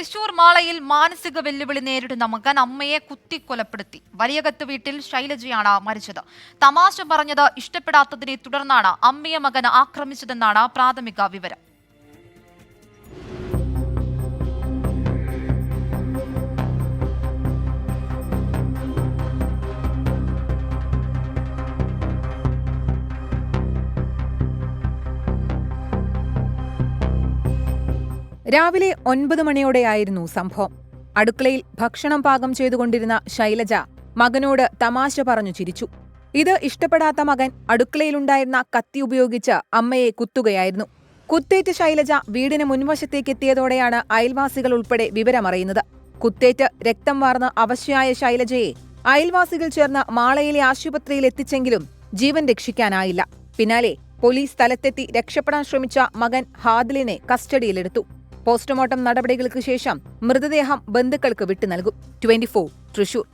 തൃശൂർ മാളയിൽ മാനസിക വെല്ലുവിളി നേരിടുന്ന മകൻ അമ്മയെ കുത്തിക്കൊലപ്പെടുത്തി. വലിയകത്ത് വീട്ടിൽ ശൈലജയാണ് മരിച്ചത്. തമാശ പറഞ്ഞത് ഇഷ്ടപ്പെടാത്തതിനെ തുടർന്നാണ് അമ്മയെ മകൻ ആക്രമിച്ചതെന്നാണ് പ്രാഥമിക വിവരം. രാവിലെ 9 മണിയോടെയായിരുന്നു സംഭവം. അടുക്കളയിൽ ഭക്ഷണം പാകം ചെയ്തുകൊണ്ടിരുന്ന ശൈലജ മകനോട് തമാശ പറഞ്ഞു ചിരിച്ചു. ഇത് ഇഷ്ടപ്പെടാത്ത മകൻ അടുക്കളയിലുണ്ടായിരുന്ന കത്തി ഉപയോഗിച്ച് അമ്മയെ കുത്തുകയായിരുന്നു. കുത്തേറ്റ് ശൈലജ വീടിന് മുൻവശത്തേക്കെത്തിയതോടെയാണ് അയൽവാസികൾ ഉൾപ്പെടെ വിവരമറിയുന്നത്. കുത്തേറ്റ് രക്തം വാർന്ന് അവശയായ ശൈലജയെ അയൽവാസികൾ ചേർന്ന് മാളയിലെ ആശുപത്രിയിൽ എത്തിച്ചെങ്കിലും ജീവൻ രക്ഷിക്കാനായില്ല. പിന്നാലെ പോലീസ് സ്ഥലത്തെത്തി രക്ഷപ്പെടാൻ ശ്രമിച്ച മകൻ ഹാദിലിനെ കസ്റ്റഡിയിലെടുത്തു. പോസ്റ്റ്മോർട്ടം നടപടികൾക്ക് ശേഷം മൃതദേഹം ബന്ധുക്കൾക്ക് വിട്ടു നൽകും. 24 തൃശൂർ.